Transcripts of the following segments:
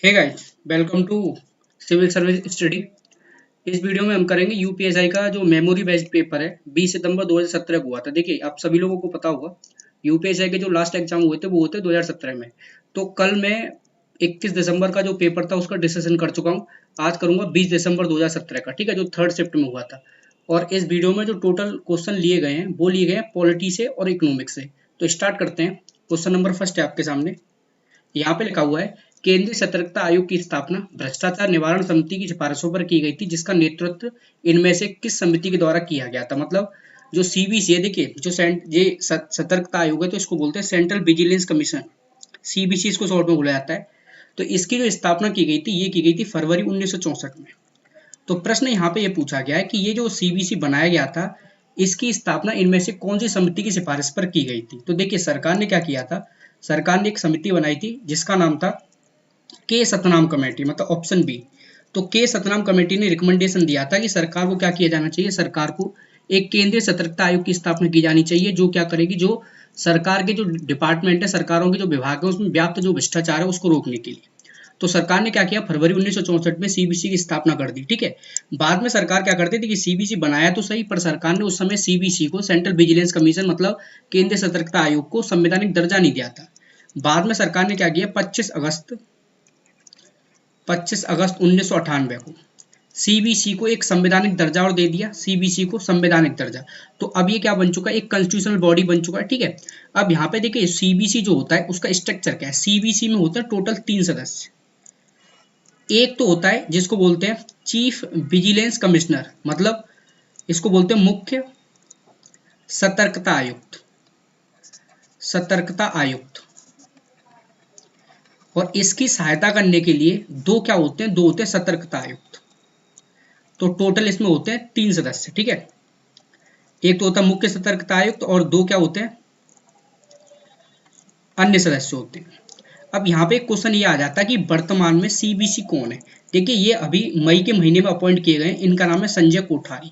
Hey guys, welcome to civil service study. इस video में हम करेंगे यूपीएसआई का जो मेमोरी बेस्ड पेपर है 20 सितंबर 2017 को हुआ था। देखिए, आप सभी लोगों को पता होगा यूपीएसआई के जो लास्ट एग्जाम हुए थे वो हुए थे 2017 में। तो कल मैं 21 दिसंबर का जो पेपर था उसका डिस्कशन कर चुका हूँ। आज करूंगा 20 दिसंबर 2017 का, ठीक है, जो थर्ड शिफ्ट में हुआ था। और इस वीडियो में जो टोटल क्वेश्चन लिए गए हैं वो लिए गए हैं पॉलिटी से और इकोनॉमिक्स से। तो स्टार्ट करते हैं। क्वेश्चन नंबर फर्स्ट है आपके सामने। यहाँ पे लिखा हुआ है, केंद्रीय सतर्कता आयोग की स्थापना भ्रष्टाचार निवारण समिति की सिफारिशों पर की गई थी, जिसका नेतृत्व इनमें से किस समिति के द्वारा किया गया था। मतलब जो सीबीसी है, देखिए जो ये सतर्कता आयोग है तो इसको बोलते हैं सेंट्रल विजिलेंस कमीशन, सीबीसी इसको शॉर्ट में बोला जाता है। तो इसकी जो स्थापना की गई थी ये की गई थी फरवरी 1964 में। तो प्रश्न यहाँ पे ये पूछा गया है कि ये जो सीबीसी बनाया गया था इसकी स्थापना इनमें से कौन सी समिति की सिफारिश पर की गई थी। तो देखिए सरकार ने क्या किया था, सरकार ने एक समिति बनाई थी जिसका नाम था के सतनाम कमेटी, मतलब ऑप्शन बी। तो के सतनाम कमेटी ने रिकमेंडेशन दिया था कि सरकार को क्या किया जाना चाहिए, सरकार को एक केंद्रीय सतर्कता आयोग की स्थापना की जानी चाहिए जो क्या करेगी, जो सरकार के जो डिपार्टमेंट है, सरकारों के जो विभाग है उसमें व्याप्त जो भ्रष्टाचार है उसको रोकने के लिए। तो सरकार ने क्या किया, फरवरी 1964 में सीबीसी की स्थापना कर दी, ठीक है। बाद में सरकार क्या करती थी कि सीबीसी बनाया तो सही, पर सरकार ने उस समय सीबीसी को सेंट्रल विजिलेंस कमीशन मतलब केंद्रीय सतर्कता आयोग को संवैधानिक दर्जा नहीं दिया था। बाद में सरकार ने क्या किया, 25 अगस्त 1998 को सीबीसी को एक संवैधानिक दर्जा और दे दिया, सीबीसी को संवैधानिक दर्जा। तो अब ये क्या बन चुका है, एक कॉन्स्टिट्यूशनल बॉडी बन चुका है, ठीक है। अब यहाँ पे देखिए सीबीसी जो होता है उसका स्ट्रक्चर क्या है, सीबीसी में होता है टोटल 3 सदस्य। एक तो होता है जिसको बोलते हैं चीफ विजिलेंस कमिश्नर, मतलब इसको बोलते हैं मुख्य सतर्कता आयुक्त, सतर्कता आयुक्त। और इसकी सहायता करने के लिए दो क्या होते हैं, दो होते हैं सतर्कता आयुक्त। तो टोटल इसमें होते हैं 3 सदस्य, ठीक है। एक तो होता है मुख्य सतर्कता आयुक्त और दो क्या होते हैं, अन्य सदस्य होते हैं। अब यहाँ पे एक क्वेश्चन ये आ जाता है कि वर्तमान में सीबीसी कौन है। देखिए ये अभी मई के महीने में अपॉइंट किए गए, इनका नाम है संजय कोठारी।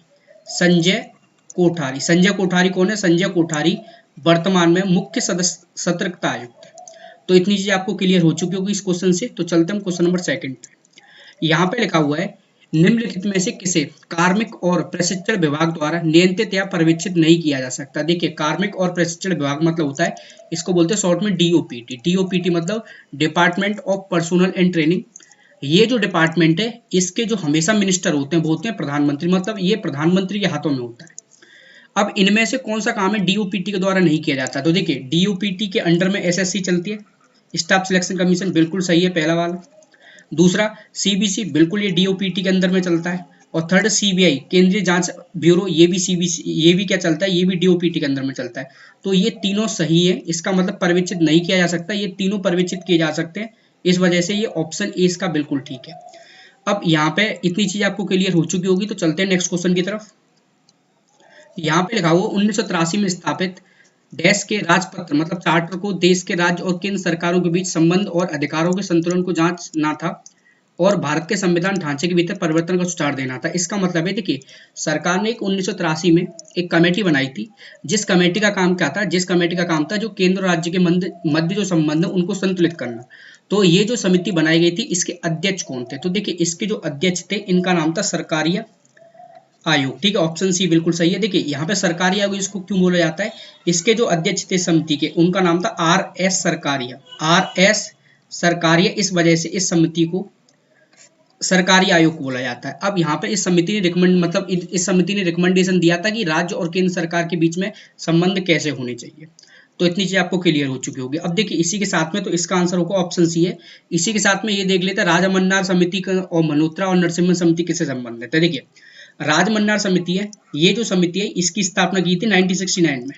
संजय कोठारी, संजय कोठारी कौन है, संजय कोठारी वर्तमान में मुख्य सदस्य सतर्कता आयुक्त है। तो इतनी चीजें आपको क्लियर हो चुकी होगी इस क्वेश्चन से। तो चलते हैं क्वेश्चन नंबर सेकंड पे। यहाँ पे लिखा हुआ है, निम्नलिखित में से किसे कार्मिक और प्रशिक्षण विभाग द्वारा नियंत्रित या पर्यवेक्षित नहीं किया जा सकता। देखिए कार्मिक और प्रशिक्षण विभाग मतलब होता है, इसको बोलते हैं शॉर्ट में डीओपीटी। डीओपीटी मतलब department of personal and training. ये जो डिपार्टमेंट है इसके जो हमेशा मिनिस्टर होते हैं वो होते हैं प्रधानमंत्री, मतलब ये प्रधानमंत्री के हाथों में होता है। अब इनमें से कौन सा काम है डीओपीटी के द्वारा नहीं किया जाता। तो देखिए डीओपीटी के अंडर में एसएससी चलती है, स्टाफ सिलेक्शन कमीशन, बिल्कुल सही है पहला वाला। दूसरा सीबीसी, बिल्कुल ये डीओपीटी के अंदर में चलता है। और थर्ड सीबीआई केंद्रीय जांच ब्यूरो, ये भी सीबीसी, ये भी क्या चलता है, ये भी डीओपीटी के अंदर में चलता है। तो ये तीनों सही है, इसका मतलब पर्यवेक्षित नहीं किया जा सकता, ये तीनों पर्यवेक्षित किए जा सकते हैं। इस वजह से ये ऑप्शन ए इसका बिल्कुल ठीक है। अब यहाँ पे इतनी चीज आपको क्लियर हो चुकी होगी, तो चलते हैं नेक्स्ट क्वेश्चन की तरफ। यहाँ पे लिखा हुआ 1983 में स्थापित देश के राजपत्र मतलब चार्टर को देश के राज्य और केंद्र सरकारों के बीच संबंध और अधिकारों के संतुलन को जांचना था और भारत के संविधान ढांचे के भीतर परिवर्तन का सुझाव देना था। इसका मतलब है, देखिए सरकार ने एक 1983 में एक कमेटी बनाई थी, जिस कमेटी का काम क्या था, जिस कमेटी का काम था जो केंद्र और राज्य के मध्य जो संबंध है उनको संतुलित करना। तो ये जो समिति बनाई गई थी इसके अध्यक्ष कौन थे, तो देखिए इसके जो अध्यक्ष थे इनका नाम था सरकारिया आयोग, ठीक है, ऑप्शन सी बिल्कुल सही है। देखिए यहाँ पे सरकारी आयोग इसको क्यों बोला जाता है, इसके जो अध्यक्ष थे समिति के उनका नाम था R S Sarkaria, R S Sarkaria, इस वजह से इस समिति को सरकारी आयोग को बोला जाता है। अब यहाँ पे इस समिति ने रिकमेंड मतलब इस समिति ने रिकमेंडेशन दिया था कि राज्य और केंद्र सरकार के बीच में संबंध कैसे होने चाहिए। तो इतनी चीज आपको क्लियर हो चुकी होगी। अब देखिए इसी के साथ में तो इसका आंसर होगा ऑप्शन सी है। इसी के साथ में ये देख लेते हैं राजमन्नार समिति का और मल्होत्रा और नरसिम्हा समिति किससे संबंधित है। देखिए राजमन्नार समिति है, ये जो समिति है इसकी स्थापना की थी 1969 में।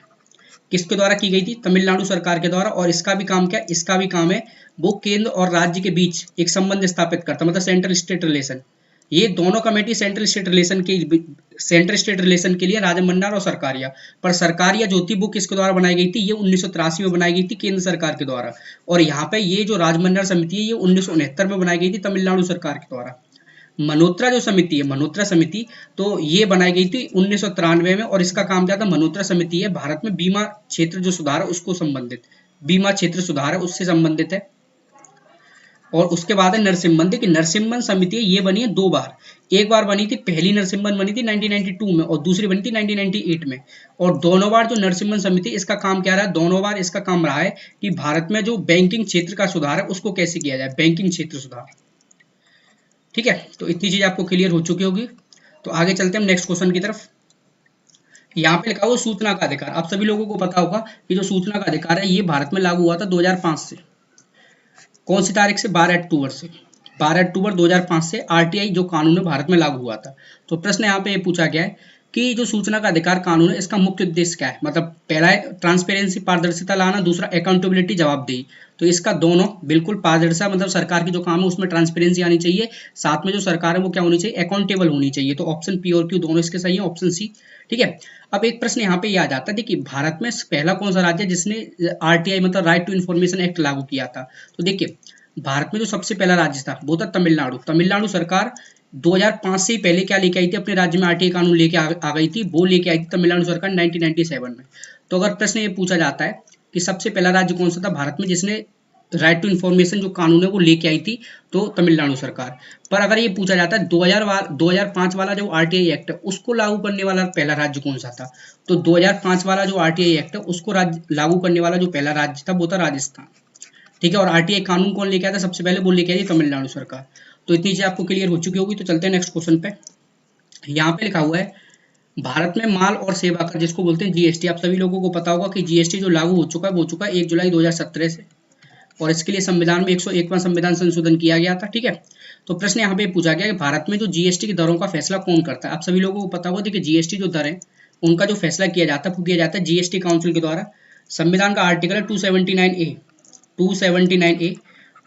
किसके द्वारा की गई थी, तमिलनाडु सरकार के द्वारा। और इसका भी काम क्या है, इसका भी काम है वो केंद्र और राज्य के बीच एक संबंध स्थापित करता, मतलब सेंट्रल स्टेट रिलेशन। ये दोनों कमेटी सेंट्रल स्टेट रिलेशन के लिए राजमन्नार और सरकारिया। पर सरकारिया जो थी वो किसके द्वारा बनाई गई थी, ये 1983 में बनाई गई थी केंद्र सरकार के द्वारा। और यहाँ पे ये जो राजमन्नार समिति है ये 1969 में बनाई गई थी तमिलनाडु सरकार के द्वारा। मल्होत्रा जो समिति है, मल्होत्रा समिति, तो ये बनाई गई थी 1993 में। और इसका काम क्या था, मल्होत्रा समिति है भारत में बीमा क्षेत्र जो सुधार है उसको संबंधित, बीमा क्षेत्र सुधार है उससे संबंधित है। और उसके बाद है नरसिम्हन। देखिए नरसिम्हन समिति ये बनी है 2 बार, एक बार बनी थी, पहली नरसिम्हन बनी थी 1992 में और दूसरी बनी थी 1998 में। और दोनों बार जो नरसिम्हन समिति, इसका काम क्या रहा है, दोनों बार इसका काम रहा है कि भारत में जो बैंकिंग क्षेत्र का सुधार है उसको कैसे किया जाए, बैंकिंग क्षेत्र सुधार। ठीक है, तो इतनी चीज आपको क्लियर हो चुकी होगी। तो आगे चलते हैं हम नेक्स्ट क्वेश्चन की तरफ। यहाँ पे लिखा हुआ सूचना का अधिकार। आप सभी लोगों को पता होगा कि जो सूचना का अधिकार है ये भारत में लागू हुआ था 2005 से। कौन सी तारीख से, 12 अक्टूबर से। 12 अक्टूबर 2005 से आरटीआई जो कानून है भारत में लागू हुआ था। तो प्रश्न यहाँ पे ये पूछा गया है कि जो सूचना का अधिकार कानून है इसका मुख्य उद्देश्य क्या है। मतलब पहला है ट्रांसपेरेंसी, पारदर्शिता लाना, दूसरा अकाउंटेबिलिटी, जवाबदेही। तो इसका दोनों बिल्कुल पारदर्शिता, मतलब सरकार की जो काम है उसमें ट्रांसपेरेंसी आनी चाहिए, साथ में जो सरकार है वो क्या होनी चाहिए, अकाउंटेबल होनी चाहिए। तो ऑप्शन पी और क्यू दोनों इसके सही है, ऑप्शन सी। ठीक है, अब एक प्रश्न यहाँ पे ये आ जाता है, देखिए भारत में पहला कौन सा राज्य है जिसने आरटीआई मतलब राइट टू इन्फॉर्मेशन एक्ट लागू किया था। तो देखिए भारत में जो सबसे पहला राज्य था वो था तमिलनाडु। तमिलनाडु सरकार 2005 से ही पहले क्या लेके आई थी, अपने राज्य में आरटीआई कानून लेके आ गई थी, वो लेके आई थी तमिलनाडु सरकार 1997 में। तो अगर प्रश्न ये पूछा जाता है कि सबसे पहला राज्य कौन सा था भारत में जिसने राइट टू इन्फॉर्मेशन जो कानून है वो लेके आई थी, तो तमिलनाडु सरकार। पर अगर ये पूछा जाता है 2005 वाला जो आरटीआई एक्ट है उसको लागू करने वाला पहला राज्य कौन सा था, तो 2005 वाला जो आरटीआई एक्ट है उसको लागू करने वाला जो पहला राज्य था वो था राजस्थान। ठीक है, और आरटीआई कानून कौन लेके आया था सबसे पहले, वो लेके आई थी तमिलनाडु सरकार। तो इतनी चीज आपको क्लियर हो चुकी होगी। तो चलते हैं नेक्स्ट क्वेश्चन पे। यहाँ पे लिखा हुआ है भारत में माल और सेवा कर जिसको बोलते हैं जीएसटी। आप सभी लोगों को पता होगा कि जीएसटी जो लागू हो चुका है वो हो चुका है 1 जुलाई 2017 से, और इसके लिए संविधान में 101वां संविधान संशोधन किया गया था। ठीक है, तो प्रश्न यहाँ पे पूछा गया कि भारत में जो जीएसटी की दरों का फैसला कौन करता है। आप सभी लोगों को पता होगा, देखिए जीएसटी जो दर है उनका जो फैसला किया जाता है वो किया जाता है जीएसटी काउंसिल के द्वारा। संविधान का आर्टिकल है 279A 279A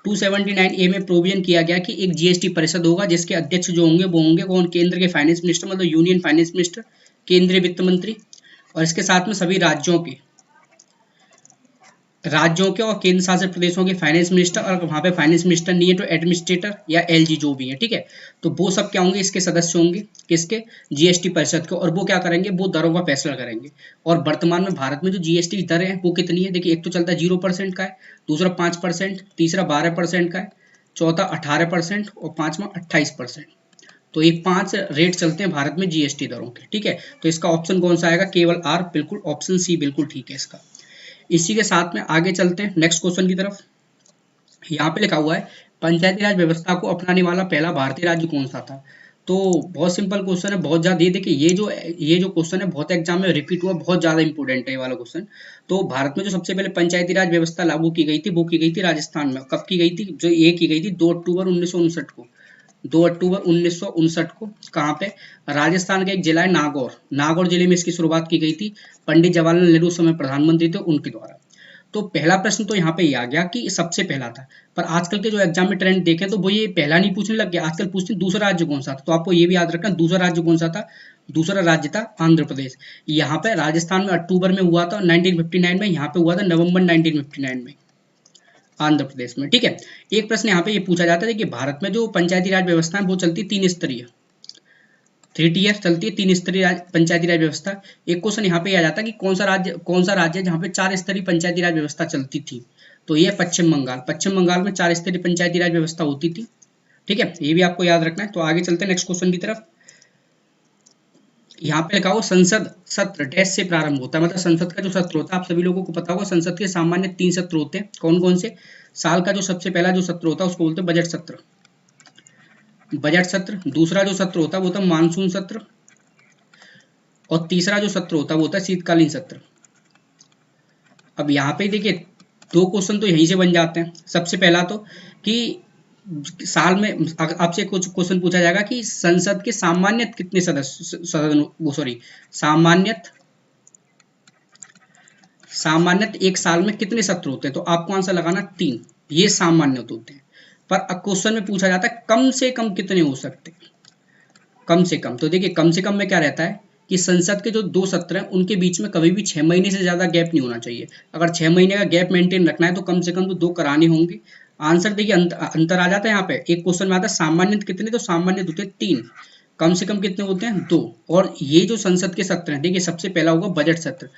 279A में प्रोविजन किया गया कि एक जीएसटी परिषद होगा जिसके अध्यक्ष जो होंगे वो होंगे कौन, केंद्र के फाइनेंस मिनिस्टर, मतलब यूनियन फाइनेंस मिनिस्टर, केंद्रीय वित्त मंत्री। और इसके साथ में सभी राज्यों के और केंद्र शासित प्रदेशों के फाइनेंस मिनिस्टर, और वहां पे फाइनेंस मिनिस्टर नहीं है तो एडमिनिस्ट्रेटर या एलजी जो भी है। ठीक है, तो वो सब क्या होंगे, इसके सदस्य होंगे, किसके, जीएसटी परिषद के। और वो क्या करेंगे, वो दरों का फैसला करेंगे। और वर्तमान में भारत में जो जीएसटी की दर है वो कितनी है, देखिए एक तो चलता है 0% का है, दूसरा 5%, तीसरा 12% का है, चौथा 18% और पांचवा 28%। तो ये 5 रेट चलते हैं भारत में जीएसटी दरों के। ठीक है, तो इसका ऑप्शन कौन सा आएगा, केवल आर, बिल्कुल ऑप्शन सी बिल्कुल ठीक है इसका। इसी के साथ में आगे चलते हैं नेक्स्ट क्वेश्चन की तरफ। यहाँ पे लिखा हुआ है पंचायती राज व्यवस्था को अपनाने वाला पहला भारतीय राज्य कौन सा था। तो बहुत सिंपल क्वेश्चन है, बहुत ज्यादा। ये देखिए ये जो क्वेश्चन है बहुत एग्जाम में रिपीट हुआ, बहुत ज्यादा इंपॉर्टेंट है ये वाला क्वेश्चन। तो भारत में जो सबसे पहले पंचायती राज व्यवस्था लागू की गई थी वो की गई थी राजस्थान में। कब की गई थी, जो ये की गई थी 2 अक्टूबर 1959 को। 2 अक्टूबर 1959 को कहाँ पे, राजस्थान का एक जिला है नागौर, नागौर जिले में इसकी शुरुआत की गई थी। पंडित जवाहरलाल नेहरू समय प्रधानमंत्री थे उनके द्वारा। तो पहला प्रश्न तो यहाँ पे ये आ गया कि सबसे पहला था। पर आजकल के जो एग्जाम में ट्रेंड देखें तो वो ये पहला नहीं पूछने लग गया, आजकल पूछते हैं दूसरा राज्य कौन सा था। तो आपको ये भी याद रखना दूसरा राज्य कौन सा था, दूसरा राज्य था आंध्र प्रदेश। यहाँ पे राजस्थान में अक्टूबर में हुआ था 1959 में, यहाँ पे हुआ था नवंबर 1959 में आंध्र प्रदेश में। ठीक है, एक प्रश्न यहाँ पे ये पूछा जाता है कि भारत में जो पंचायती राज व्यवस्था है वो चलती 3 स्तरीय, 3 टियर चलती है, 3 स्तरीय पंचायती राज व्यवस्था। एक क्वेश्चन यहाँ पे आ जाता है कि कौन सा राज्य जहाँ पे 4 स्तरीय पंचायती राज व्यवस्था चलती थी। तो ये पश्चिम बंगाल। पश्चिम बंगाल में 4 स्तरीय पंचायती राज व्यवस्था होती थी। ठीक है, ये भी आपको याद रखना है। तो आगे चलते हैं नेक्स्ट क्वेश्चन की तरफ। यहाँ पे लिखा हुआ संसद सत्र डैश से प्रारंभ होता है, मतलब संसद का जो सत्र होता है, आप सभी लोगों को पता होगा संसद के सामान्य 3 सत्र होते हैं। कौन कौन से, साल का जो सबसे पहला जो सत्र होता है उसको बोलते हैं बजट सत्र, बजट सत्र। दूसरा जो सत्र होता है वो होता है मानसून सत्र, और तीसरा जो सत्र होता है वो होता है शीतकालीन सत्र। अब यहाँ पे देखिए 2 क्वेश्चन तो यहीं से बन जाते हैं। सबसे पहला तो कि साल में आपसे कुछ क्वेश्चन पूछा जाएगा कि संसद के सामान्य कितने सदस्य वो सॉरी सामान्य एक साल में कितने सत्र होते हैं, तो आपको आंसर लगाना 3, ये सामान्य होते हैं। पर क्वेश्चन में पूछा जाता है कम से कम कितने हो सकते हैं, कम से कम। तो देखिए कम से कम में क्या रहता है कि संसद के जो 2 सत्र हैं उनके बीच में कभी भी 6 महीने से ज्यादा गैप नहीं होना चाहिए। अगर 6 महीने का गैप मेंटेन रखना है तो कम से कम तो 2 कराने होंगे। आंसर देखिए अंतर आ जाता है यहाँ पे। एक क्वेश्चन में आता है सामान्य कितने, तो सामान्य होते हैं 3, कम से कम कितने होते हैं? 2। और ये जो संसद के सत्र हैं, देखिए सबसे पहला होगा बजट सत्र।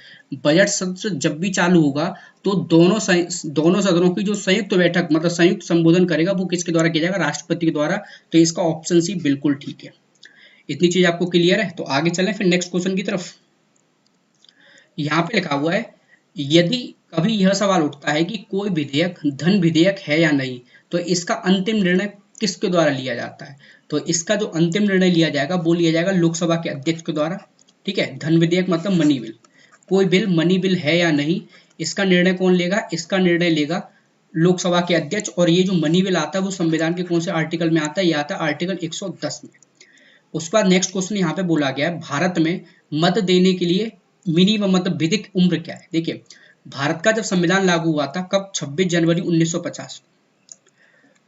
बजट सत्र जब भी चालू होगा तो दोनों सदनों की जो संयुक्त बैठक मतलब संयुक्त संबोधन करेगा वो किसके द्वारा किया जाएगा? राष्ट्रपति के द्वारा। तो इसका ऑप्शन सी बिल्कुल ठीक है। इतनी चीज आपको क्लियर है? तो आगे चलें फिर नेक्स्ट क्वेश्चन की तरफ। यहाँ पे लिखा हुआ है, यदि कभी यह सवाल उठता है कि कोई विधेयक धन विधेयक है या नहीं, तो इसका अंतिम निर्णय किसके द्वारा लिया जाता है? तो इसका जो अंतिम निर्णय लिया जाएगा वो लिया जाएगा लोकसभा के अध्यक्ष के द्वारा। ठीक है, धन विधेयक मतलब मनी बिल। कोई बिल मनी बिल है या नहीं, इसका निर्णय कौन लेगा? इसका निर्णय लेगा लोकसभा के अध्यक्ष। और ये जो मनी बिल आता है वो संविधान के कौन से आर्टिकल में आता है? ये आता है आर्टिकल 110 में। उसके बाद नेक्स्ट क्वेश्चन यहाँ पे बोला गया है, भारत में मत देने के लिए मिनिमम मतलब विधिक उम्र क्या है? देखिए भारत का जब संविधान लागू हुआ था कब? 26 जनवरी 1950।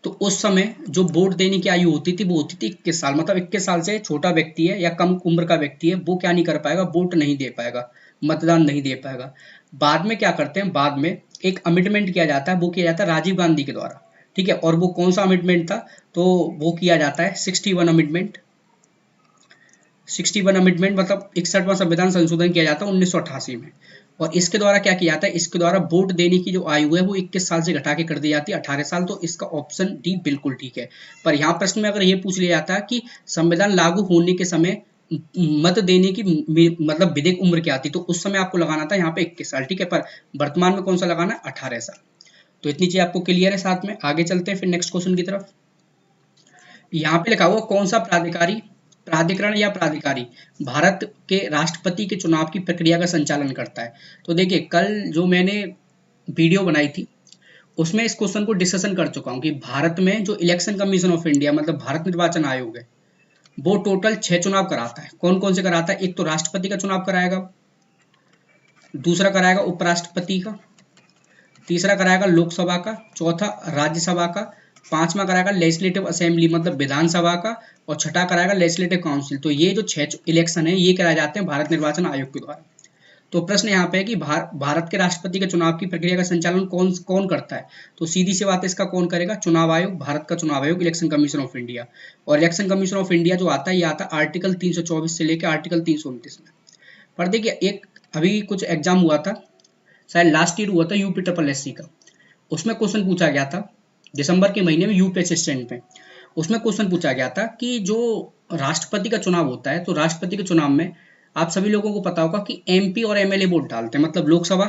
तो उस समय जो वोट देने की आयु होती थी वो होती थी 21 साल। मतलब 21 साल से छोटा व्यक्ति है या कम उम्र का व्यक्ति है वो क्या नहीं कर पाएगा? वोट नहीं दे पाएगा, मतदान नहीं दे पाएगा। बाद में क्या करते हैं? बाद में एक अमेंडमेंट किया जाता है, वो किया जाता है राजीव गांधी के द्वारा। ठीक है, और वो कौन सा अमेंडमेंट था? तो वो किया जाता है 61 अमेंडमेंट। 61 अमेंडमेंट मतलब 61वां संविधान संशोधन किया जाता है 1988 में। और इसके द्वारा क्या किया जाता है? इसके द्वारा वोट देने की जो आयु है वो 21 साल से घटा के कर दी जाती है 18 साल। तो इसका ऑप्शन डी बिल्कुल ठीक है। पर यहाँ प्रश्न में अगर ये पूछ लिया जाता है कि संविधान लागू होने के समय मत देने की मतलब विधिक उम्र क्या थी, तो उस समय आपको लगाना था यहाँ पे 21 साल। ठीक है, पर वर्तमान में कौन सा लगाना है? 18 साल। तो इतनी चीज आपको क्लियर है। साथ में आगे चलते हैं फिर नेक्स्ट क्वेश्चन की तरफ। यहाँ पे लिखा हुआ कौन सा प्राधिकरण या प्राधिकारी भारत के राष्ट्रपति के चुनाव की प्रक्रिया का संचालन करता है? तो देखिए कल जो मैंने वीडियो बनाई थी उसमें इस क्वेश्चन को डिस्कशन कर चुका हूँ कि भारत में जो इलेक्शन कमीशन ऑफ इंडिया मतलब भारत निर्वाचन आयोग है वो टोटल 6 चुनाव कराता है। कौन कौन से कराता है? एक तो राष्ट्रपति का चुनाव कराएगा, दूसरा कराएगा उपराष्ट्रपति का, तीसरा कराएगा लोकसभा का, चौथा राज्यसभा का, पांचवा कराएगा लेजिस्लेटिव असेंबली मतलब विधानसभा का, और छठा कराएगा लेजिस्लेटिव काउंसिल। तो ये जो 6 इलेक्शन है ये कराए जाते हैं भारत निर्वाचन आयोग के द्वारा। तो प्रश्न यहाँ पे है कि भारत के राष्ट्रपति के चुनाव की प्रक्रिया का संचालन कौन कौन करता है? तो सीधी सी बात है, इसका कौन करेगा? चुनाव आयोग, भारत का चुनाव आयोग, इलेक्शन कमीशन ऑफ इंडिया। और इलेक्शन कमीशन ऑफ इंडिया जो आता है ये आता है आर्टिकल 324 से लेकर आर्टिकल 329 में। पर देखिए एक अभी कुछ एग्जाम हुआ था, शायद लास्ट ईयर हुआ था UPSSC का। उसमें क्वेश्चन पूछा गया था दिसंबर के महीने में यूपी असिस्टेंट में। उसमें क्वेश्चन पूछा गया था कि जो राष्ट्रपति का चुनाव होता है तो राष्ट्रपति के चुनाव में आप सभी लोगों को पता होगा कि MP और MLA वोट डालते हैं, मतलब लोकसभा,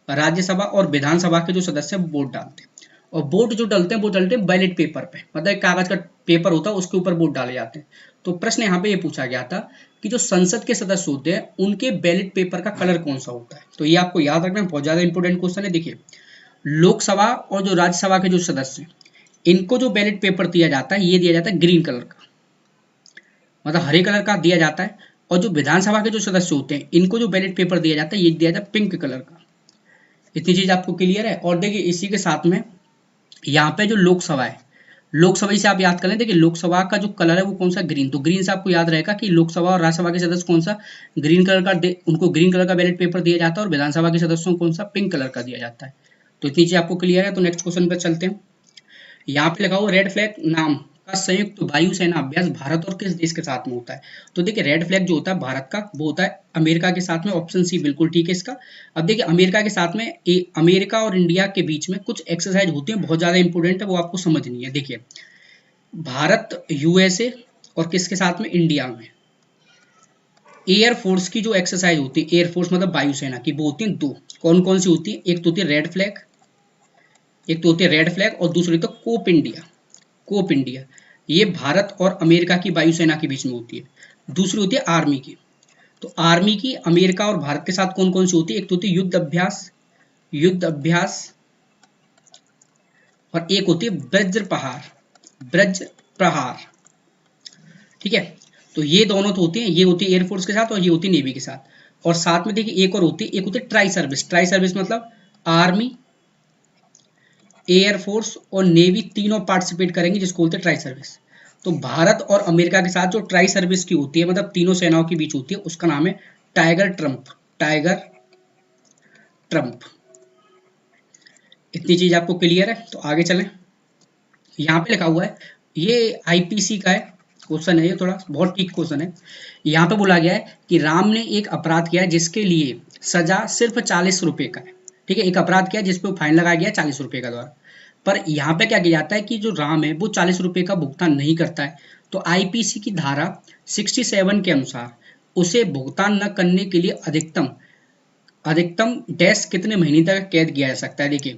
राज्यसभा और विधानसभा के जो सदस्य वोट डालते हैं। और वोट जो डालते हैं वो डालते हैं बैलेट पेपर पे, मतलब एक कागज का पेपर होता है उसके ऊपर वोट डाले जाते हैं। तो प्रश्न यहाँ पे ये पूछा गया था कि जो संसद के सदस्य होते हैं उनके बैलेट पेपर का कलर कौन सा होता है? तो ये आपको याद रखना, बहुत ज्यादा इंपॉर्टेंट क्वेश्चन है। देखिए लोकसभा और जो राज्यसभा के जो सदस्य हैं इनको जो बैलेट पेपर दिया जाता है ये दिया जाता है ग्रीन कलर का, मतलब हरे कलर का दिया जाता है। और जो विधानसभा के जो सदस्य होते हैं इनको जो बैलेट पेपर दिया जाता है ये दिया जाता है पिंक कलर का। इतनी चीज आपको क्लियर है। और देखिए इसी के साथ में यहाँ पे जो लोकसभा है, लोकसभा से आप याद कर लें, देखिए लोकसभा का जो कलर है वो कौन सा? ग्रीन। तो ग्रीन से आपको याद रहेगा कि लोकसभा और राज्यसभा के सदस्य कौन सा? ग्रीन कलर का उनको ग्रीन कलर का बैलेट पेपर दिया जाता है। और विधानसभा के सदस्यों को कौन सा? पिंक कलर का दिया जाता है। तो इतनी चीज आपको क्लियर है। तो नेक्स्ट क्वेश्चन पर चलते हैं। यहाँ पे लगा हुआ रेड फ्लैग नाम का संयुक्त वायुसेना अभ्यास भारत और किस देश के साथ में होता है? तो देखिए रेड फ्लैग जो होता है भारत का वो होता है अमेरिका के साथ में। ऑप्शन सी बिल्कुल ठीक है इसका। अब देखिए अमेरिका के साथ में अमेरिका और इंडिया के बीच में कुछ एक्सरसाइज होती है बहुत ज्यादा इंपॉर्टेंट है, वो आपको समझनी है। देखिए भारत USA और किसके साथ में? इंडिया में एयरफोर्स की जो एक्सरसाइज होती है, एयरफोर्स मतलब वायुसेना की, वो होती है 2। कौन कौन सी होती है? एक तो होती है रेड फ्लैग, एक तो होती है रेड फ्लैग, और दूसरी तो कोप इंडिया। कोप इंडिया ये भारत और अमेरिका की वायुसेना के बीच में होती है। दूसरी होती है आर्मी की। तो आर्मी की अमेरिका और भारत के साथ कौन कौन सी होती है? एक तो होती है युद्ध अभ्यास, और एक होती है ब्रज प्रहार। ठीक है, तो ये दोनों तो होती हैं, ये होती है एयरफोर्स के साथ और ये होती है नेवी के साथ। और साथ में देखिए एक और होती है, एक होती है ट्राई सर्विस। ट्राई सर्विस मतलब आर्मी, एयरफोर्स और नेवी तीनों पार्टिसिपेट करेंगे जिसको बोलते हैं ट्राई सर्विस। तो भारत और अमेरिका के साथ जो ट्राई सर्विस की होती है मतलब तीनों सेनाओं के बीच होती है उसका नाम है टाइगर ट्रम्प। Tiger Trump. इतनी चीज आपको क्लियर है। तो आगे चलें। यहाँ पे लिखा हुआ है, ये IPC का है क्वेश्चन है ये, थोड़ा बहुत ठीक क्वेश्चन है। यहाँ पे बोला गया है कि राम ने एक अपराध किया जिसके लिए सजा सिर्फ 40 रुपए का है। ठीक है, एक अपराध किया जिसपे फाइन लगाया गया 40 रुपए का द्वारा। पर यहाँ पे क्या किया जाता है कि जो राम है वो 40 रुपए का भुगतान नहीं करता है, तो आईपीसी की धारा 67 के अनुसार उसे भुगतान न करने के लिए अधिकतम अधिकतम डैश कितने महीने तक कैद किया जा सकता है। देखिए,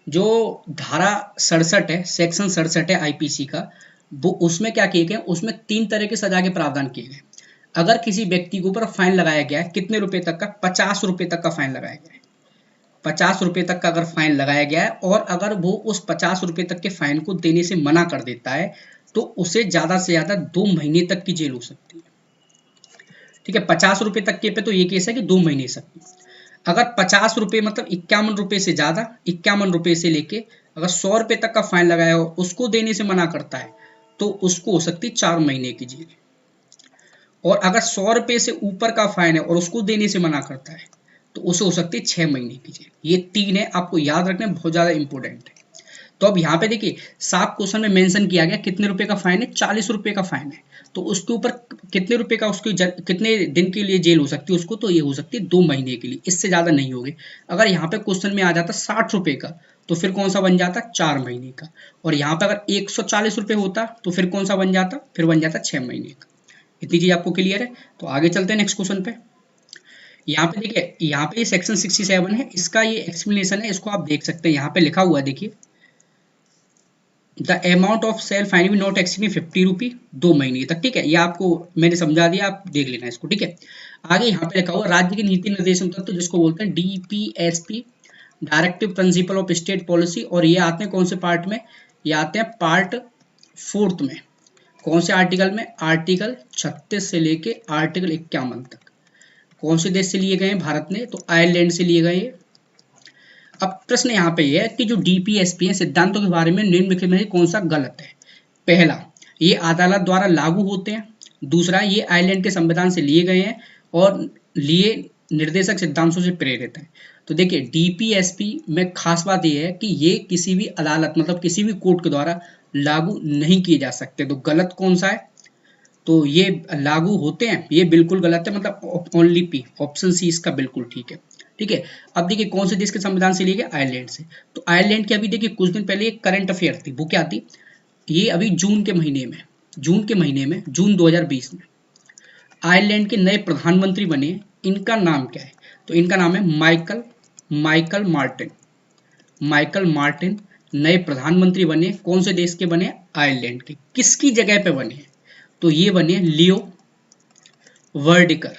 जो धारा 67 है, सेक्शन 67 है आईपीसी का, वो उसमें क्या किए गए, उसमें 3 तरह के सजा के प्रावधान किए गए। अगर किसी व्यक्ति के ऊपर फाइन लगाया गया है कितने रुपए तक का, 50 रुपए तक का फाइन लगाया गया है, 50 रुपए तक का अगर फाइन लगाया गया है, और अगर वो उस 50 रुपए तक के फाइन को देने से मना कर देता है तो उसे ज्यादा से ज्यादा 2 महीने तक की जेल हो सकती है। ठीक है, 50 रुपए तक के पे तो ये केस है कि 2 महीने सकती। अगर 50 रुपए मतलब 51 रुपए से ज्यादा, 51 रुपए से लेके अगर 100 रुपए तक का फाइन लगाया हो, उसको देने से मना करता है तो उसको हो सकती 4 महीने की जेल। और अगर 100 रुपए से ऊपर का फाइन है और उसको देने से मना करता है तो उसे हो सकती है 6 महीने की जेल। ये 3 है, आपको याद रखना, बहुत ज्यादा इंपॉर्टेंट है। तो अब यहाँ पे देखिए, साफ क्वेश्चन में मेंशन किया गया कितने रुपए का फाइन है, 40 रुपए का फाइन है, तो उसके ऊपर कितने रुपए का उसकी कितने दिन के लिए जेल हो सकती है उसको, तो ये हो सकती है 2 महीने के लिए, इससे ज्यादा नहीं होगी। अगर यहाँ पे क्वेश्चन में आ जाता 60 रुपए का तो फिर कौन सा बन जाता, 4 महीने का। और यहाँ पे अगर 140 रुपए होता तो फिर कौन सा बन जाता, फिर बन जाता 6 महीने का। इतनी चीज आपको क्लियर है। तो आगे चलते हैं नेक्स्ट क्वेश्चन पे। यहाँ पे देखिए, यहाँ पे सेक्शन 67 है, इसका ये एक्सप्लेनेशन है, इसको आप देख सकते हैं। यहाँ पे लिखा हुआ है, देखिए, the amount of sale fine भी नॉट एक्सीडिंग 50 रुपी 2 महीने तक। ठीक है, ये आपको मैंने समझा दिया, आप देख लेना इसको। ठीक है, आगे यहाँ पे लिखा हुआ राज्य के नीति निर्देशन तत्व, जिसको बोलते हैं DPSP, directive principle of state policy. और ये आते हैं कौन से पार्ट में, ये आते हैं पार्ट 4 में। कौन से आर्टिकल में, आर्टिकल 36 से लेके आर्टिकल 51 तक। कौन से देश से लिए गए हैं भारत ने, तो आयरलैंड से लिए गए। अब प्रश्न यहाँ पे है कि जो डीपीएसपी है सिद्धांतों के बारे में निम्नलिखित में कौन सा गलत है। पहला, ये अदालत द्वारा लागू होते हैं। दूसरा, ये आयरलैंड के संविधान से लिए गए हैं और लिए निर्देशक सिद्धांतों से प्रेरित है। तो देखिए, डीपीएसपी में खास बात यह है कि ये किसी भी अदालत मतलब किसी भी कोर्ट के द्वारा लागू नहीं किए जा सकते। तो गलत कौन सा है, तो ये लागू होते हैं, ये बिल्कुल गलत है, मतलब ओनली पी, ऑप्शन सी इसका बिल्कुल ठीक है। ठीक है, अब देखिए कौन से देश के संविधान से लिए गए, आयरलैंड से। तो आयरलैंड की अभी देखिए कुछ दिन पहले एक करंट अफेयर थी, वो क्या थी, ये अभी जून के महीने में, जून 2020 में आयरलैंड के नए प्रधानमंत्री बने। इनका नाम क्या है, तो इनका नाम है माइकल मार्टिन। माइकल मार्टिन नए प्रधानमंत्री बने, कौन से देश के बने, आयरलैंड के। किसकी जगह पे बने, तो ये बने लियो वर्डिकर।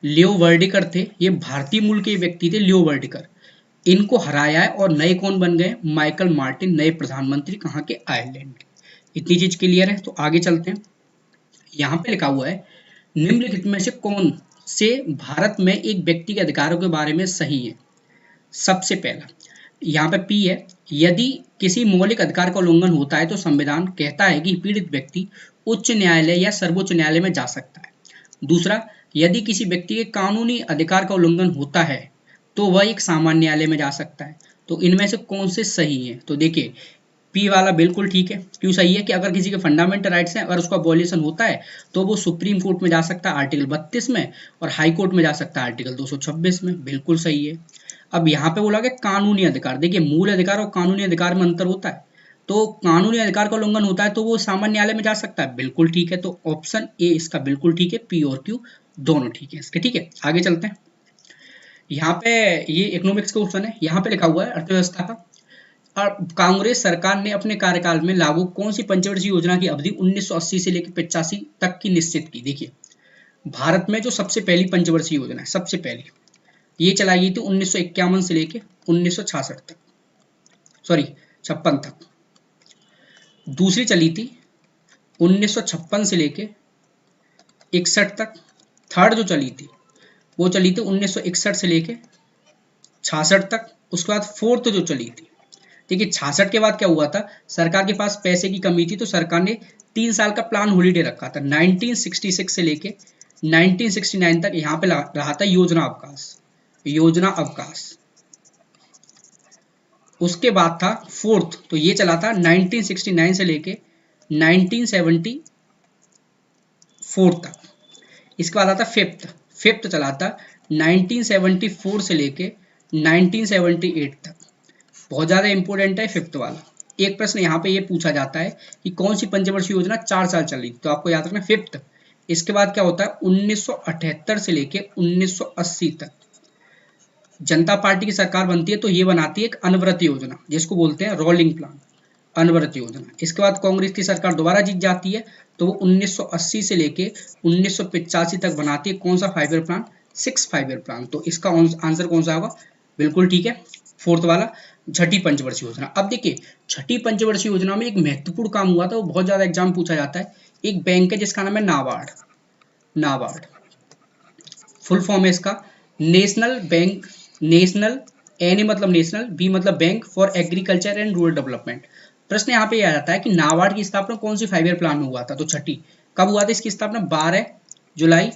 लियो वर्डिकर थे, ये भारतीय मूल के व्यक्ति थे, लियो वर्डिकर। इनको हराया है और नए कौन बन गए, माइकल मार्टिन, नए प्रधानमंत्री कहाँ के, आयरलैंड के। इतनी चीज क्लियर है। तो आगे चलते हैं। यहाँ पे लिखा हुआ है निम्नलिखित में से कौन से भारत में एक व्यक्ति के अधिकारों के बारे में सही है। सबसे पहला यहाँ पे पी है, यदि किसी मौलिक अधिकार का उल्लंघन होता है तो संविधान कहता है कि पीड़ित व्यक्ति उच्च न्यायालय या सर्वोच्च न्यायालय में जा सकता है। दूसरा, यदि किसी व्यक्ति के कानूनी अधिकार का उल्लंघन होता है तो वह एक सामान्य न्यायालय में जा सकता है। तो इनमें से कौन से सही है, तो देखिए पी वाला बिल्कुल ठीक है। क्यों सही है, कि अगर किसी के फंडामेंटल राइट्स हैं, अगर उसका वॉल्यूशन होता है तो वो सुप्रीम कोर्ट में जा सकता है आर्टिकल 32 में, और हाई कोर्ट में जा सकता है आर्टिकल 226 में, बिल्कुल सही है। अब यहाँ पे बोला गया कानूनी अधिकार, देखिए मूल अधिकार और कानूनी अधिकार में अंतर होता है। तो कानूनी अधिकार का उल्लंघन होता है तो वो सामान्य न्यायालय में जा सकता है, बिल्कुल ठीक है। तो ऑप्शन ए इसका बिल्कुल ठीक है, पी और क्यू दोनों ठीक है इसके। ठीक है, आगे चलते हैं। यहाँ पे ये इकोनॉमिक्स का क्वेश्चन है, यहाँ पे लिखा हुआ है अर्थव्यवस्था का। और कांग्रेस सरकार ने अपने कार्यकाल में लागू कौन सी पंचवर्षीय योजना की अवधि 1980 से लेकर 85 तक की निश्चित की। देखिए, भारत में जो सबसे पहली पंचवर्षीय योजना है, सबसे पहली ये चलाई गई थी 1951 से लेके 1966 तक, सॉरी 56 तक। दूसरी चली थी 1956 से लेके 61 तक। थर्ड जो चली थी वो चली थी 1961 से लेके 66 तक। उसके बाद फोर्थ जो चली थी, देखिए 66 के बाद क्या हुआ था, सरकार के पास पैसे की कमी थी तो सरकार ने 3 साल का प्लान हॉलीडे रखा था। 1966 से लेके 1969 तक यहाँ पे रहा था योजना अवकाश। उसके बाद था फोर्थ, तो ये चला था 1969 से लेके 1970 फोर्थ तक। इसके बाद आता फिफ्थ, फिफ्थ चला था 1974 से लेके 1978 तक। बहुत ज्यादा इंपॉर्टेंट है फिफ्थ वाला। एक प्रश्न यहाँ पे ये पूछा जाता है कि कौन सी पंचवर्षीय योजना 4 साल चली, तो आपको याद रखना फिफ्थ। इसके बाद क्या होता है 1978 से लेके 1980 तक जनता पार्टी की सरकार बनती है, तो ये बनाती है एक अनवरत योजना जिसको बोलते हैं रोलिंग प्लान, अनवरत योजना। इसके बाद कांग्रेस की सरकार दोबारा जीत जाती है, तो वो 1980 से लेके 1985 तक बनाती है कौन सा 5 ईयर प्लान, 6 5 ईयर प्लान। तो इसका आंसर कौन सा होगा, बिल्कुल ठीक है फोर्थ वाला, छठी पंचवर्षीय योजना। अब देखिए छठी पंचवर्षीय योजना में एक महत्वपूर्ण काम हुआ था, वो बहुत ज्यादा एग्जाम पूछा जाता है। एक बैंक है जिसका नाम है नाबार्ड, नाबार्ड फुल फॉर्म है इसका नेशनल बैंक, नेशनल, एन मतलब नेशनल, बी मतलब bank for agriculture and rural development. प्रश्न यहाँ पे आ जाता है कि नाबार्ड की स्थापना कौन सी 5 ईयर प्लान में हुआ था, तो छठी। कब हुआ था इसकी स्थापना, 12 जुलाई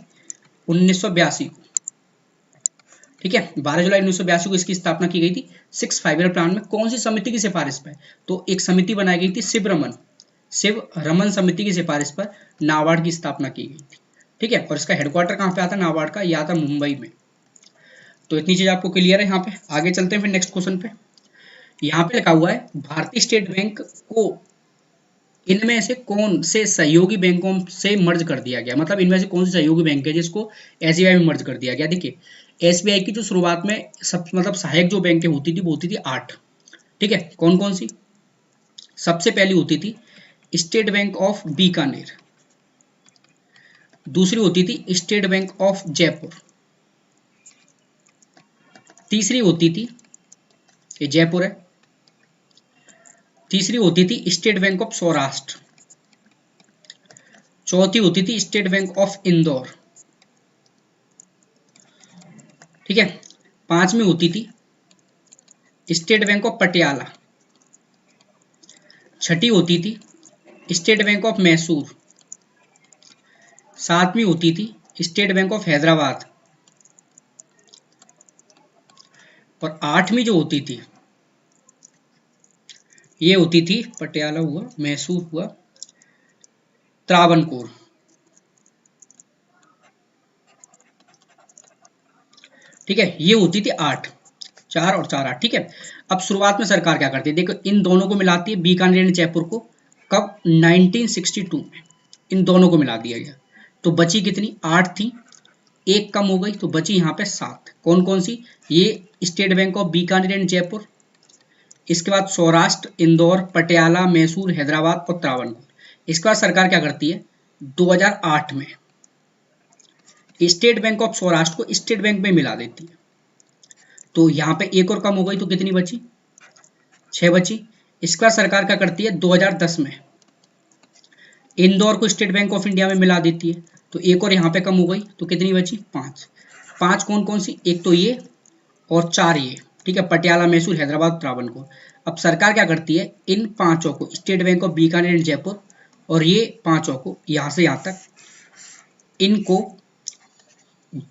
1982 को, ठीक है 12 जुलाई 1982 को इसकी स्थापना की गई थी 6 5 ईयर प्लान में। कौन सी समिति की सिफारिश पर, तो एक समिति बनाई गई थी शिव रमन समिति की सिफारिश पर नाबार्ड की स्थापना की गई थी, ठीक है। और इसका हेडक्वार्टर कहाँ पे आता है नाबार्ड का, यह आता मुंबई में। तो इतनी चीज आपको क्लियर है यहाँ पे। आगे चलते हैं फिर नेक्स्ट क्वेश्चन पे। यहाँ पे लिखा हुआ है भारतीय स्टेट बैंक को इनमें से कौन से सहयोगी बैंकों से मर्ज कर दिया गया, मतलब इनमें से कौन सी सहयोगी बैंक है जिसको एसबीआई में मर्ज कर दिया गया। देखिए एसबीआई की जो शुरुआत में सब मतलब सहायक जो बैंकें होती थी वो होती थी 8, ठीक है। कौन कौन सी, सबसे पहली होती थी स्टेट बैंक ऑफ बीकानेर, दूसरी होती थी स्टेट बैंक ऑफ जयपुर, तीसरी होती थी, ये जयपुर है, तीसरी होती थी स्टेट बैंक ऑफ सौराष्ट्र, चौथी होती थी स्टेट बैंक ऑफ इंदौर, ठीक है, पांचवी होती थी स्टेट बैंक ऑफ पटियाला, छठी होती थी स्टेट बैंक ऑफ मैसूर, सातवीं होती थी स्टेट बैंक ऑफ हैदराबाद, और आठवीं जो होती थी ये होती थी पटियाला हुआ, मैसूर हुआ, त्रावणकोर, ठीक है। ये होती थी 8, 4 और 4 8, ठीक है। अब शुरुआत में सरकार क्या करती है, देखो इन दोनों को मिलाती है बीकानेर एंड जयपुर को, कब 1962 में इन दोनों को मिला दिया गया। तो बची कितनी, 8 थी, एक कम हो गई तो बची यहाँ पे 7। कौन कौन सी, ये state bank of Bikaner and Jaipur, इसके बाद सौराष्ट्र, इंदौर, पटियाला, मैसूर, हैदराबाद और त्रावणकोर। इसके बाद सरकार क्या करती है 2008 में स्टेट बैंक ऑफ सौराष्ट्र को स्टेट बैंक में मिला देती है। तो यहाँ पे एक और कम हो गई तो कितनी बची, 6 बची। इसके बाद सरकार क्या करती है 2010 में इंदौर को स्टेट बैंक ऑफ इंडिया में मिला देती है। तो एक और यहाँ पे कम हो गई तो कितनी बची, 5। 5 कौन कौन सी, एक तो ये और 4 ये, ठीक है, पटियाला, मैसूर, हैदराबाद, त्रावणकोर। अब सरकार क्या करती है इन पांचों को state bank of Bikaner and Jaipur और ये पांचों को यहाँ से यहाँ तक इनको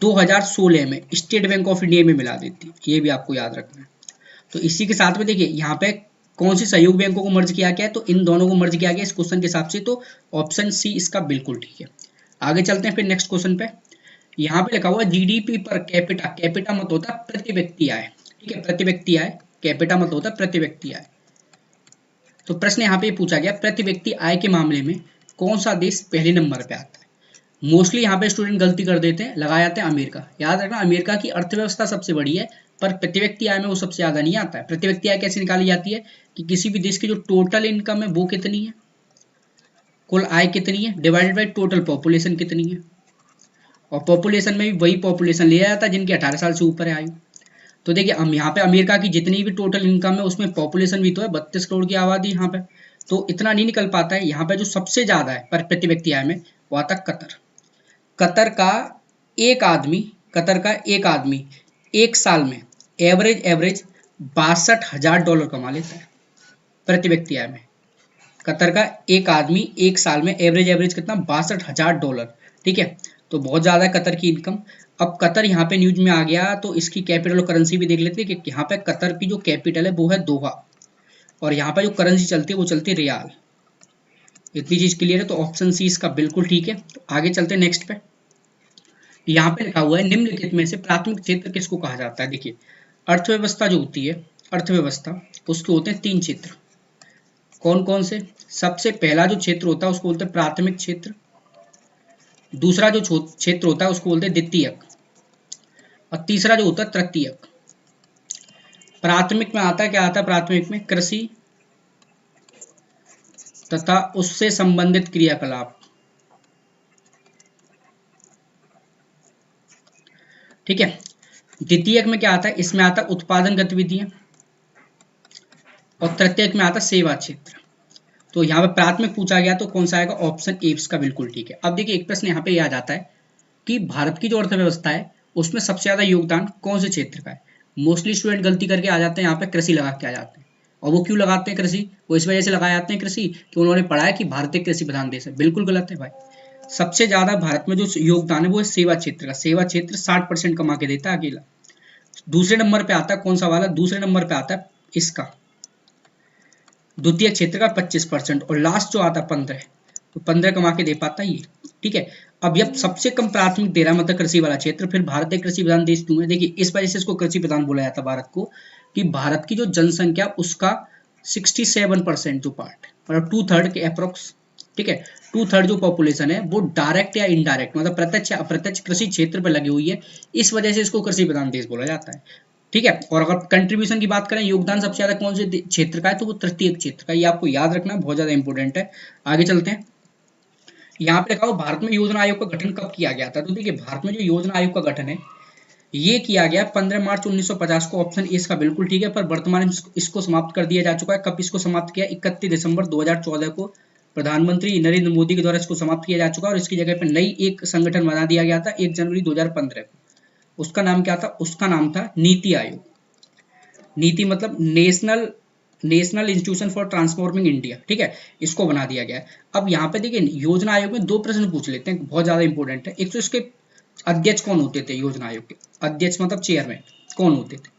2016 में स्टेट बैंक ऑफ इंडिया में मिला देती है, ये भी आपको याद रखना है। तो इसी के साथ में देखिए यहाँ पे कौन सी सहयोग बैंकों को मर्ज किया गया है, तो इन दोनों को मर्ज किया गया इस क्वेश्चन के हिसाब से, तो ऑप्शन सी इसका बिल्कुल ठीक है। आगे चलते हैं फिर नेक्स्ट क्वेश्चन पे। यहाँ पे लिखा हुआ जीडीपी पर कैपिटा, कैपिटा मत होता प्रति व्यक्ति आय, ठीक है, प्रति व्यक्ति आय, कैपिटा मत होता प्रति व्यक्ति आय। तो प्रश्न यहाँ पे पूछा गया प्रति व्यक्ति आय के मामले में कौन सा देश पहले नंबर पे आता है। मोस्टली यहाँ पे स्टूडेंट गलती कर देते हैं, लगा जाते हैं अमेरिका। याद रखना अमेरिका की अर्थव्यवस्था सबसे बड़ी है पर प्रति व्यक्ति आय में वो सबसे ज्यादा नहीं आता है। प्रति व्यक्ति आय कैसे निकाली जाती है कि किसी भी देश की जो टोटल इनकम है वो कितनी है, कुल आय कितनी है, डिवाइडेड बाई टोटल पॉपुलेशन कितनी है। और पॉपुलेशन में भी वही पॉपुलेशन लिया जाता है जिनकी 18 साल से ऊपर है आयु। तो देखिए हम यहाँ पे अमेरिका की जितनी भी टोटल इनकम है उसमें पॉपुलेशन भी तो है 32 करोड़ की आबादी यहाँ पे, तो इतना नहीं निकल पाता है। यहाँ पे जो सबसे ज्यादा है पर प्रति व्यक्ति आय में वो आता कतर। कतर का एक आदमी एक साल में एवरेज 62,000 डॉलर कमा लेता है प्रति व्यक्ति आय में। कतर का एक आदमी एक साल में एवरेज कितना, 62,000 डॉलर, ठीक है। तो बहुत ज्यादा है कतर की इनकम। अब कतर यहाँ पे न्यूज में आ गया तो इसकी कैपिटल और करेंसी भी देख लेते हैं कि यहाँ पे कतर की जो कैपिटल है वो है दोहा और यहाँ पे जो करेंसी चलती है वो चलती है रियाल, इतनी चीज क्लियर है, तो ऑप्शन सी इसका बिल्कुल ठीक है। तो आगे चलते हैं नेक्स्ट पे। यहाँ पे लिखा हुआ है निम्नलिखित में से प्राथमिक क्षेत्र किसको कहा जाता है। देखिए अर्थव्यवस्था जो होती है, अर्थव्यवस्था, उसके होते हैं 3 क्षेत्र। कौन कौन से? सबसे पहला जो क्षेत्र होता है उसको बोलते हैं प्राथमिक क्षेत्र, दूसरा जो क्षेत्र होता है उसको बोलते हैं द्वितीयक, और तीसरा जो होता है तृतीयक। प्राथमिक में आता है, क्या आता है प्राथमिक में? कृषि तथा उससे संबंधित क्रियाकलाप। ठीक है। द्वितीयक में क्या आता है? इसमें आता है उत्पादन गतिविधियां, और तृतीयक में आता है सेवा क्षेत्र। तो यहाँ पे प्राथमिक पूछा गया तो कौन सा आएगा? ऑप्शन ए इसका बिल्कुल ठीक है। अब देखिए एक प्रश्न यहाँ पे यह आ जाता है कि भारत की जो अर्थव्यवस्था है उसमें सबसे ज्यादा योगदान कौन से क्षेत्र का है। मोस्टली स्टूडेंट गलती करके आ जाते हैं यहाँ पे, कृषि लगा के आ जाते हैं। और वो क्यों लगाते हैं कृषि? वो इस वजह से लगाए जाते हैं कृषि कि उन्होंने पढ़ा है कि भारत एक कृषि प्रधान देश है। बिल्कुल गलत है भाई। सबसे ज्यादा भारत में जो योगदान है वो है सेवा क्षेत्र का। सेवा क्षेत्र 60% कमा के देता है अकेला। दूसरे नंबर पे आता है कौन सा वाला? दूसरे नंबर पे आता है इसका द्वितीय क्षेत्र का 25%, और लास्ट जो आता है 15, तो 15 कमा के दे पाता है ये। ठीक है। अब यह सबसे कम प्राथमिक दे रहा है, मतलब कृषि वाला क्षेत्र, फिर भारत एक कृषि प्रधान देश क्यों है? देखिए इस वजह से इसको कृषि प्रधान बोला जाता है भारत को, कि भारत की जो जनसंख्या उसका 67% जो पार्ट है, मतलब 2/3 के अप्रोक्स, ठीक है, 2/3 जो पॉपुलेशन है वो डायरेक्ट या इनडायरेक्ट, मतलब प्रत्यक्ष या अप्रत्यक्ष कृषि क्षेत्र पर लगी हुई है। इस वजह से इसको कृषि प्रधान देश बोला जाता है। ठीक है। और अगर कंट्रीब्यूशन की बात करें, योगदान सबसे ज्यादा कौन से क्षेत्र का है, तो वो तृतीय क्षेत्र का। ये आपको याद रखना बहुत ज्यादा इंपॉर्टेंट है। आगे चलते हैं। यहाँ पे लिखा हुआ भारत में योजना आयोग का गठन कब किया गया था। तो देखिए भारत में जो योजना आयोग का गठन है ये किया गया 15 मार्च 1950 को। ऑप्शन ए इसका बिल्कुल ठीक है, पर वर्तमान में इसको समाप्त कर दिया जा चुका है। कब इसको समाप्त किया? 31 दिसंबर 2014 को प्रधानमंत्री नरेंद्र मोदी के द्वारा इसको समाप्त किया जा चुका है, और इसकी जगह पर नई एक संगठन बना दिया गया था 1 जनवरी 2015 को। उसका नाम क्या था? उसका नाम था नीति आयोग। नीति मतलब national institution for transforming India. ठीक है, इसको बना दिया गया है। अब यहाँ पे देखिए योजना आयोग में 2 प्रश्न पूछ लेते हैं, बहुत ज्यादा इंपॉर्टेंट है। एक तो इसके अध्यक्ष कौन होते थे? योजना आयोग के अध्यक्ष मतलब चेयरमैन कौन होते थे?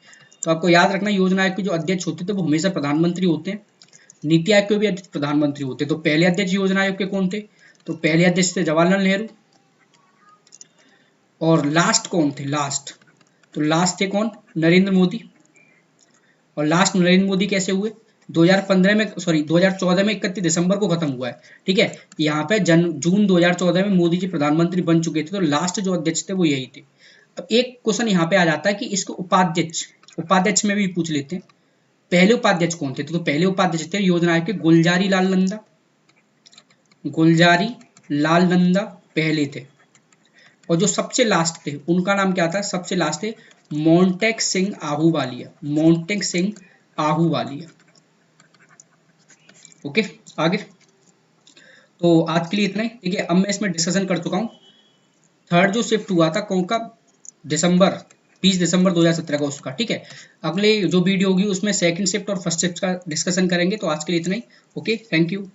तो आपको याद रखना योजना आयोग के जो अध्यक्ष होते थे वो हमेशा प्रधानमंत्री होते हैं। नीति आयोग के भी प्रधानमंत्री होते। तो पहले अध्यक्ष योजना आयोग के कौन थे? तो पहले अध्यक्ष थे जवाहरलाल नेहरू। और लास्ट कौन थे? तो लास्ट थे कौन? नरेंद्र मोदी। और लास्ट नरेंद्र मोदी कैसे हुए? 2014 में 31 दिसंबर को खत्म हुआ है। ठीक है, यहाँ पे जून 2014 में मोदी जी प्रधानमंत्री बन चुके थे, तो लास्ट जो अध्यक्ष थे वो यही थे। अब एक क्वेश्चन यहाँ पे आ जाता है कि इसको उपाध्यक्ष में भी पूछ लेते हैं। पहले उपाध्यक्ष कौन थे? तो पहले उपाध्यक्ष थे योजना आयोग के गुलजारी लाल नंदा पहले थे। और जो सबसे लास्ट थे उनका नाम क्या था? सबसे लास्ट थे मोंटेक सिंह आहूवालिया। ओके, आगे। तो आज के लिए इतना ही। ठीक है, अब मैं इसमें डिस्कशन कर चुका हूँ। थर्ड जो शिफ्ट हुआ था कौन का? 20 दिसंबर 2017 का उसका। ठीक है, अगले जो वीडियो होगी उसमें सेकंड शिफ्ट और फर्स्ट शिफ्ट का डिस्कशन करेंगे। तो आज के लिए इतना ही। Okay, thank you.